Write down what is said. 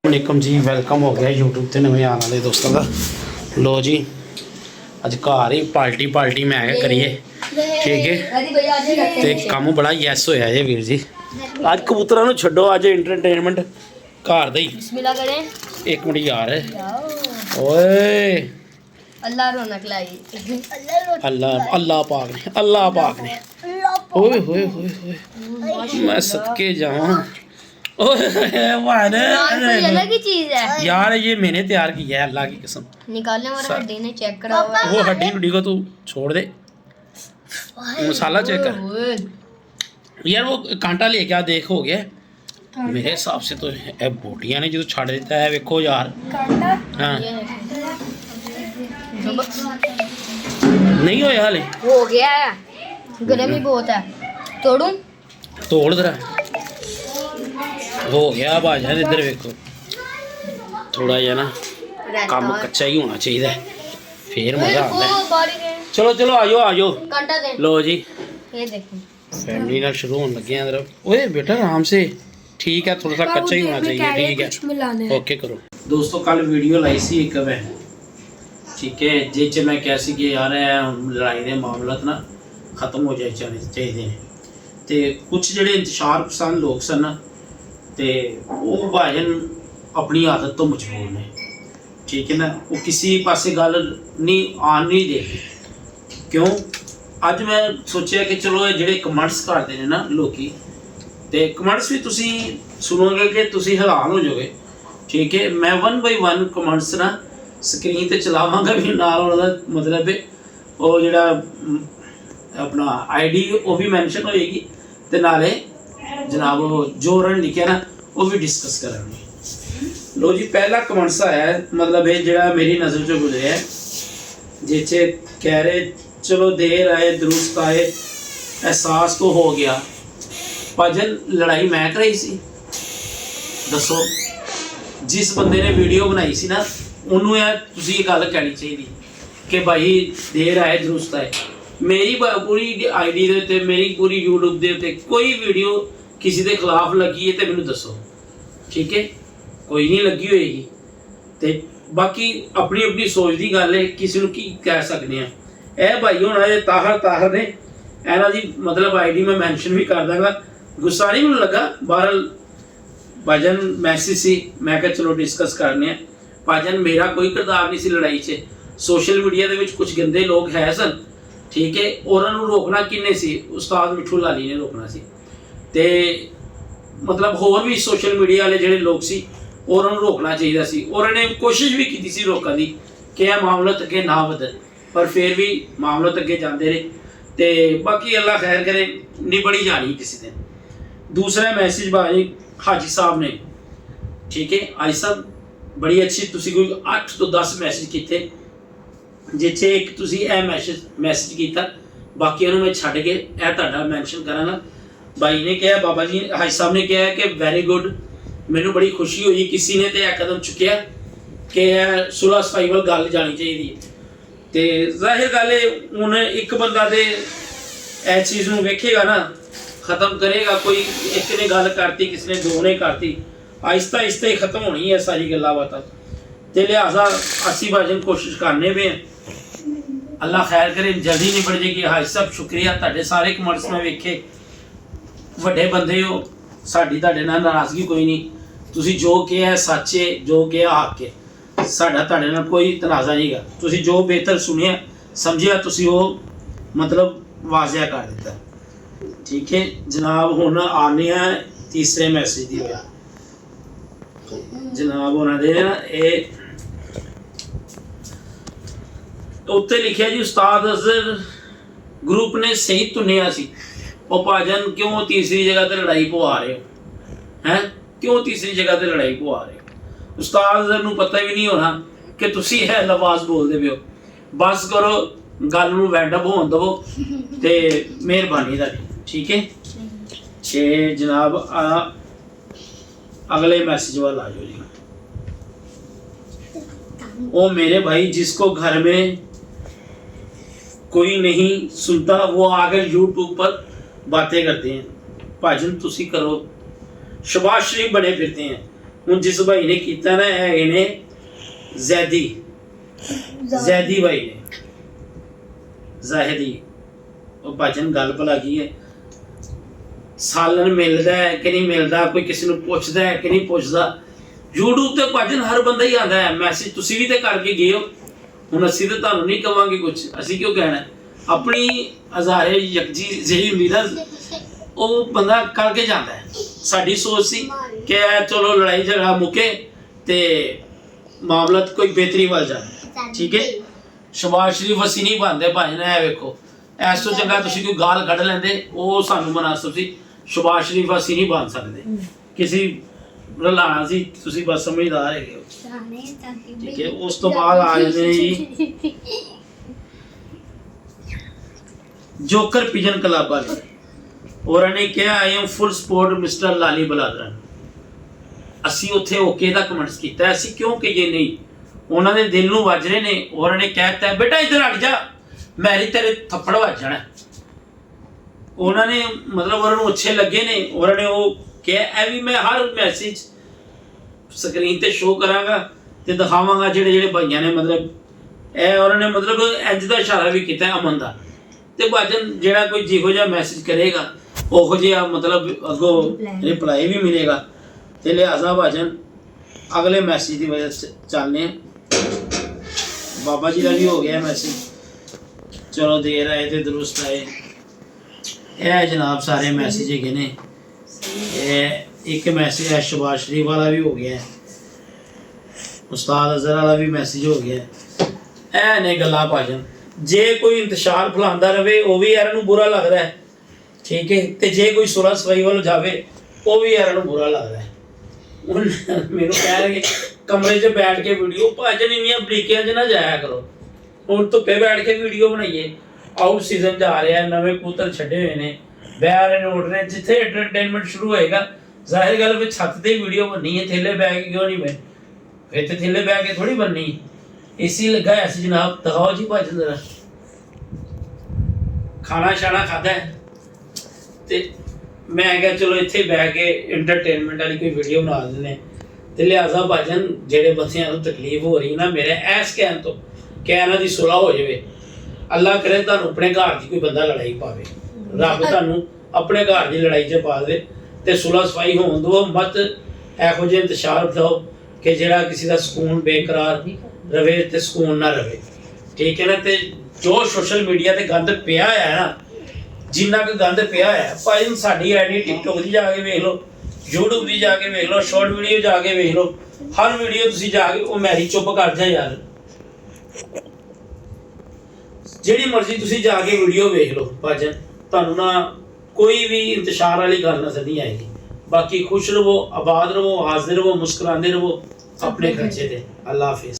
वालेकुम जी, वेलकम हो गया यूट्यूब ते नवे आने वाले दोस्तों का। लो जी अज घर ही पार्टी मैं क्या करिए, ठीक है। ते काम बड़ा यस होया जे वीर जी। अज कबूतरां नूं छड्डो, अज एंटरटेनमेंट घर दा ही। एक मिनट यार, ओए अल्लाह रौनक लाई। अल्लाह अल्लाह पाक ने ओए होए होए होए, मैं सदके जावां। अलग ही चीज है यार, ये मैंने तैयार किया है, अल्लाह की कसम। निकालने वाला हड्डी ने चेक करा हुआ है। वो हड्डी हुड्डी को तू छोड़ दे, मसाला चेक कर यार। वो कांटा लेके आ, देख हो गया मेरे हिसाब से तो। ये बोटियां ने जो छड़ देता है, वेखो यार। हाँ नहीं होया हाले, हो गया है, गर्मी बहुत है। तोड़ू तोड़ दरा हो गया भाजन। इधर वेखो, थोड़ा जा ना काम कच्चा ही होना चाहिए, फिर मजा आता है। चलो चलो आजो आजो, कांटा दे। लो जी ये देखो, फैमिली नाल शुरू होने लगे हैं। ओए बेटा आराम से, ठीक है, थोड़ा सा कच्चा ही होना चाहिए, ठीक है, ओके करो। दोस्तों कल वीडियो लाई सी एक मैं, ठीक है, जिस मैं कह सी कि यार लड़ाई के मामला ना खत्म हो जाए चाहिए। तो कुछ जोड़े इंतशार पसंद लोग सन, तो वो भाजन अपनी आदत तो मजबूर ने, ठीक है ना। वो किसी पासे गल नहीं आन नहीं दे। क्यों अज मैं सोचा कि चलो ये जोड़े कमेंट्स करते हैं ना लोग, तो कमेंट्स भी तुसी सुनोगे कि तुसी हैरान हो जाओगे, ठीक है। मैं 1 बाय 1 कमेंट्स ना स्क्रीन पर चलावांगा भी, नाल उहदा मतलब वो जोड़ा अपना ID वो भी मैंशन होएगी, तो नाले जनाब जो उन्होंने लिखा ना वो भी डिस्कस करेंगे। लो जी पहला कमेंट्स आया है, मतलब ये जो मेरी नज़र से गुजरे है, जिसे कह रहे चलो देर आए दुरुस्त आए, एहसास तो हो गया। भजन लड़ाई मैं कराई सी, दसो जिस बंदे ने वीडियो बनाई सी ना उन्होंने तुसी ये गल कहनी चाहिए कि भाई देर आए दुरुस्त आए। मेरी पूरी ID दे उत्ते, मेरी पूरी YouTube दे उत्ते कोई वीडियो किसी के खिलाफ लगी है तो मैनू दसो, ठीक है, कोई नहीं लगी होएगी। तो बाकी अपनी अपनी सोच की गल है, किसी को की कह सकते हैं। यह भाई होना ये ताहर ने इन्हों की मतलब ID मैं मैंशन भी कर दूँगा, गुस्सा नहीं मैनू लगा। बहरहाल भजन मैसेज सी, मैं कहा चलो डिस्कस करने। भजन मेरा कोई किरदार नहीं सी लड़ाई से, सोशल मीडिया के कुछ गंदे लोग है सन, ठीक है। उन्होंने रोकना किन्ने सी, उस्ताद मिठू लाली ने रोकना सी, ते मतलब होर भी सोशल मीडिया वाले जोड़े लोग सी उन्होंने रोकना चाहिए सी। उन्होंने कोशिश भी की सी रोकने की कि यह मामला अगे ना बदल, पर फिर भी मामला अगे जाते रहे। तो बाकी अल्लाह खैर करे, निबड़ी जानी किसी दिन। दूसरा मैसेज भाई हाजी साहब ने, ठीक है, हाजी साहब बड़ी अच्छी, तुसी कोई 8 तो 10 मैसेज किए, जिथे एक तुसी मैसेज किया, बाकी मैं छड़ के यह तुहाडा मैंशन करांगा। भाई ने कहा, बाबा जी हाजी साहब ने कहा कि वैरी गुड, मैनू बड़ी खुशी हुई किसी ने तो यह कदम चुकया कि यह सुलह सफाई वाल गल जानी चाहिए। तो जाहिर गल है हूँ एक बंदा तो यह चीज़ में वेखेगा ना, ख़त्म करेगा। कोई एक ने गल करती, किसी ने दो ने करती, आहिस्ता आहिस्ता ही ख़त्म होनी है सारी गल्लां बातां। तो लिहाजा असी भाजन कोशिश करने पे हैं, अल्लाह खैर करे जल्दी निबड़ जाएगी। हाजी साहब शुक्रिया, तुहाडे सारे कमेंट्स में वेखे, वड्डे बंदे हो, साडी तुहाडे नाल नाराज़गी कोई नहीं। तुसी जो कहा सच है, जो कहा हक है, साडा तुहाडे नाल कोई तनाज़ा नहीं गा। तुसी जो बेहतर सुनिया समझिया, तुसी वो मतलब वाजिया कर दिता, ठीक है जनाब। हुण आने तीसरे मैसेज की वजह जनाब उन्होंने ना ये उत्ते लिखा जी, उस्ताद अज़हर ग्रुप ने सही तुनिया सी। वो भाजन क्यों तीसरी जगह पर लड़ाई पवा रहे हो हैं, क्यों तीसरी जगह पर लड़ाई पवा रहे हो। उस्ताद अज़हर नूं पता भी नहीं होना कि तुसी है लफाज बोलते पे हो। बस करो, गल नूं वैंड अप होण दवो, ते मेहरबानी तुहाडी, ठीक है। ते जनाब अगले मैसेज वाल आ जाओ जी। ओ मेरे भाई, जिसको घर में कोई नहीं सुनता वो आकर यूट्यूब पर बातें करते हैं। भाजन तुसी करो, शबाश शरीफ बने फिरते हैं। ਹੁਣ ਜਿਸ ਭਾਈ ਨੇ ਕੀਤਾ ਨਾ ਇਹ ਹੈਗੇ ਨੇ ਜ਼ੈਦੀ ਭਾਈ ਨੇ, ਜ਼ਾਹਿਦੀ। ਉਹ ਭਾਜਨ ਗੱਲ ਭਲਾ ਕੀ ਹੈ, ਸਾਲਨ ਮਿਲਦਾ ਹੈ ਕਿ ਨਹੀਂ ਮਿਲਦਾ, ਕੋਈ ਕਿਸੇ ਨੂੰ ਪੁੱਛਦਾ ਹੈ ਕਿ ਨਹੀਂ ਪੁੱਛਦਾ। YouTube ਤੇ ਭਾਜਨ ਹਰ ਬੰਦਾ ਹੀ ਆਉਂਦਾ ਹੈ ਮੈਸੇਜ, ਤੁਸੀਂ ਵੀ ਤੇ ਕਰਕੇ ਗਏ ਹੋ। ਹੁਣ ਅਸੀਂ ਤਾਂ ਤੁਹਾਨੂੰ ਨਹੀਂ ਕਵਾਂਗੇ ਕੁਝ, ਅਸੀਂ ਕਿਉਂ ਕਹਿਣਾ, ਆਪਣੀ ਹਜ਼ਾਰੇ ਯਕਜੀ ਜਿਹੜੀ ਹੁੰਦੀ ਨਾ ਉਹ ਬੰਦਾ ਕਰਕੇ ਜਾਂਦਾ ਹੈ। ਸਾਡੀ ਸੋਚ ਸੀ ਕਿ ਚਲੋ ਲੜਾਈ ਝਗੜਾ ਮੁੱਕੇ ਤੇ ਮਾਮਲਾ ਕੋਈ ਬਿਹਤਰੀ ਵੱਲ ਜਾਵੇ, ਠੀਕ ਹੈ। ਸ਼ਬਾਜ਼ ਸ਼ਰੀਫ ਅਸੀਂ ਨਹੀਂ ਬਣਦੇ ਭਾਜਨ, ਇਹ ਵੇਖੋ ਇਸ ਤੋਂ ਚੰਗਾ ਤੁਸੀਂ ਕੋਈ ਗਾਲ ਕੱਢ ਲੈਂਦੇ, ਉਹ ਸਾਨੂੰ ਮਨਾਸਬ ਸੀ। ਸ਼ਬਾਜ਼ ਸ਼ਰੀਫ ਅਸੀਂ ਨਹੀਂ ਬਣ ਸਕਦੇ, ਕਿਸੇ ਰਲਾਣਾ ਸੀ, ਤੁਸੀਂ ਬਸ ਸਮਝਦਾਰ ਹੈਗੇ ਹੋ, ਠੀਕ ਹੈ। ਉਸ ਤੋਂ ਬਾਅਦ ਆ ਜਾਂਦੇ ਨੇ ਜੀ ਜੋਕਰ ਪਿਜਨ ਕਲੱਬ ਵਾਲੇ, ਉਹਨਾਂ ਨੇ ਕਿਹਾ I am full support mister Lali ਬਲਾਦਰਨ। ਅਸੀਂ ਉੱਥੇ ਓਕੇ ਦਾ ਕਮੈਂਟਸ ਕੀਤਾ, ਅਸੀਂ ਕਿਉਂ ਕਹੀਏ ਨਹੀਂ, ਉਹਨਾਂ ਦੇ ਦਿਲ ਨੂੰ ਵੱਜ ਰਹੇ ਨੇ। ਉਹਨਾਂ ਨੇ ਕਹਿਤਾ ਬੇਟਾ ਇੱਧਰ ਹਟ ਜਾ, ਮੈਂ ਤੇਰੇ ਥੱਪੜ ਵੱਜ ਜਾਣਾ। ਉਹਨਾਂ ਨੇ ਮਤਲਬ ਉਹਨਾਂ ਨੂੰ ਅੱਛੇ ਲੱਗੇ ਨੇ। ਉਹਨਾਂ ਨੇ ਉਹ ਕਿਹਾ ਇਹ ਵੀ ਮੈਂ ਹਰ ਮੈਸੇਜ ਸਕਰੀਨ ਤੇ ਸ਼ੋਅ ਕਰਾਂਗਾ ਤੇ ਦਿਖਾਵਾਂਗਾ ਜਿਹੜੇ ਜਿਹੜੇ ਭਾਈਆਂ ਨੇ ਮਤਲਬ ਇਹ ਉਹਨਾਂ ਨੇ ਮਤਲਬ ਇੰਜ ਦਾ ਇਸ਼ਾਰਾ ਵੀ ਕੀਤਾ ਅਮਨ ਦਾ। ਤੇ ਭਾਜਨ ਜਿਹੜਾ ਕੋਈ ਜਿਹੋ ਜਿਹਾ ਮੈਸੇਜ ਕਰੇਗਾ ਉਹੋ ਜਿਹਾ ਮਤਲਬ ਅੱਗੋਂ ਰਿਪਲਾਈ ਵੀ ਮਿਲੇਗਾ। ਤੇ ਲਿਹਾਜ਼ਾ ਭਾਜਨ ਅਗਲੇ ਮੈਸੇਜ ਦੀ ਵਜ੍ਹਾ ਚੱਲਨੇ ਆ। ਬਾਬਾ ਜੀ ਦਾ ਵੀ ਹੋ ਗਿਆ ਮੈਸੇਜ, ਚਲੋ ਦੇਰ ਆਏ ਤੇ ਦਰੁਸਤ ਆਏ। ਇਹ ਜਨਾਬ ਸਾਰੇ ਮੈਸੇਜ ਹੈਗੇ ਨੇ। ਇਹ ਇੱਕ ਮੈਸੇਜ ਹੈ ਸ਼ਬਾਜ਼ ਸ਼ਰੀਫ ਵਾਲਾ ਵੀ ਹੋ ਗਿਆ, ਉਸਤਾਦ ਅਜ਼ਹਰ ਵਾਲਾ ਵੀ ਮੈਸੇਜ ਹੋ ਗਿਆ। ਇਹ ਨੇ ਗੱਲਾਂ ਭਾਜਨ। ਜੇ ਕੋਈ ਇੰਤਸ਼ਾਰ ਫੈਲਾਉਂਦਾ ਰਵੇ ਉਹ ਵੀ ਯਾਰ ਨੂੰ ਬੁਰਾ ਲੱਗਦਾ ਹੈ, ਠੀਕ ਹੈ। ਤੇ ਜੇ ਕੋਈ ਸੁਲਹ ਸਫਾਈ ਵੱਲ ਜਾਵੇ ਉਹ ਵੀ ਯਾਰ ਨੂੰ ਬੁਰਾ ਲੱਗਦਾ ਹੈ। ਹੁਣ ਮੈਨੂੰ ਕਹਿਣਗੇ ਕਮਰੇ 'ਚ ਬੈਠ ਕੇ ਵੀਡੀਓ, ਭਾਜਨ ਇੰਨੀਆਂ ਬਰੀਕੀਆਂ 'ਚ ਨਾ ਜਾਇਆ ਕਰੋ। ਹੁਣ ਧੁੱਪੇ ਬੈਠ ਕੇ ਵੀਡੀਓ ਬਣਾਈਏ, ਆਊਟ ਸੀਜ਼ਨ ਜਾ ਰਿਹਾ, ਨਵੇਂ ਕਬੂਤਰ ਛੱਡੇ ਹੋਏ ਨੇ, ਬਹਿ ਰਹੇ ਨੇ, ਉੱਡ ਰਹੇ। ਜਿੱਥੇ ਐਂਟਰਟੇਨਮੈਂਟ ਸ਼ੁਰੂ ਹੋਏਗਾ ਜ਼ਾਹਿਰ ਗੱਲ ਵਿੱਚ ਛੱਤ ਤੇ ਵੀਡੀਓ ਬਣਨੀ ਹੈ, ਥੱਲੇ ਬਹਿ ਕੇ ਕਿਉਂ ਨਹੀਂ ਬਣ, ਫਿਰ ਤੇ ਥੱਲੇ ਬਹਿ ਕੇ ਥੋੜੀ ਬਣਨੀ। ਏਸੀ ਲੱਗਾ ਹੋਇਆ ਸੀ ਜਨਾਬ, ਦਿਖਾਓ ਜੀ ਭਾਜਨ ਜ਼ਰਾ। ਖਾਣਾ ਛਾਣਾ ਖਾਧਾ ਤੇ ਮੈਂ ਕਿਹਾ ਚਲੋ ਇੱਥੇ ਬਹਿ ਕੇ ਐਂਟਰਟੇਨਮੈਂਟ ਵਾਲੀ ਕੋਈ ਵੀਡੀਓ ਬਣਾ ਦਿੰਦੇ। ਤੇ ਲਿਹਾਜ਼ਾ ਭਾਜਨ ਜਿਹੜੇ ਬੱਚਿਆਂ ਨੂੰ ਤਕਲੀਫ ਹੋ ਰਹੀ ਨਾ ਮੇਰੇ ਐਸ ਕਹਿਣ ਤੋਂ ਕਿ ਇਹਨਾਂ ਦੀ ਸੁਲ੍ਹਾ ਹੋ ਜਾਵੇ, ਅੱਲਾਹ ਕਰੇ ਤੁਹਾਨੂੰ ਆਪਣੇ ਘਰ ਦੀ ਕੋਈ ਬੰਦਾ ਲੜਾਈ ਪਾਵੇ, ਰੱਬ ਤੁਹਾਨੂੰ ਆਪਣੇ ਘਰ ਦੀ ਲੜਾਈ 'ਚ ਪਾ ਦੇਵੇ ਤੇ ਸੁਲ੍ਹਾ ਸਫਾਈ ਹੋਣ ਦਿਓ। ਮਤ ਇਹੋ ਜਿਹੇ ਇੰਤਸ਼ਾਰ ਫਲਾਓ ਕਿ ਜਿਹੜਾ ਕਿਸੇ ਦਾ ਸਕੂਨ ਬੇਕਰਾਰ ਰਵੇ ਤੇ ਸਕੂਨ ਨਾ ਰਵੇ, ਠੀਕ ਹੈ ਨਾ। ਤੇ ਜੋ ਸੋਸ਼ਲ ਮੀਡੀਆ ਤੇ ਗੰਦ ਪਿਆ ਹੈ ਨਾ, ਜਿੰਨਾ ਕੁ ਗੰਦ ਪਿਆ ਹੈ ਭਾਈ, ਸਾਡੀ ਆਈਡੀ ਟਿਕਟੋਕ ਦੀ ਜਾ ਕੇ ਵੇਖ ਲਓ, YouTube ਦੀ ਜਾ ਕੇ ਵੇਖ ਲਓ, ਸ਼ਾਰਟ ਵੀਡੀਓ ਜਾ ਕੇ ਵੇਖ ਲਓ, ਹਰ ਵੀਡੀਓ ਤੁਸੀਂ ਜਾ ਕੇ ਉਹ ਮੈਰੀ ਚੁੱਪ ਕਰ ਜਾ ਯਾਰ, ਜਿਹੜੀ ਮਰਜ਼ੀ ਤੁਸੀਂ ਜਾ ਕੇ ਵੀਡੀਓ ਵੇਖ ਲਓ ਭਾਜਨ, ਤੁਹਾਨੂੰ ਨਾ ਕੋਈ ਵੀ ਇੰਤਸ਼ਾਰ ਵਾਲੀ ਗੱਲ ਨਜ਼ਰ ਨਹੀਂ ਆਏਗੀ। ਬਾਕੀ ਖੁਸ਼ ਰਹੋ, ਆਬਾਦ ਰਹੋ, ਹਾਜ਼ਰ ਰਹੋ, ਮੁਸਕਰਾਉਂਦੇ ਰਹੋ ਆਪਣੇ ਖਰਚੇ ਤੇ। ਅੱਲਾਹ ਹਾਫਿਜ਼।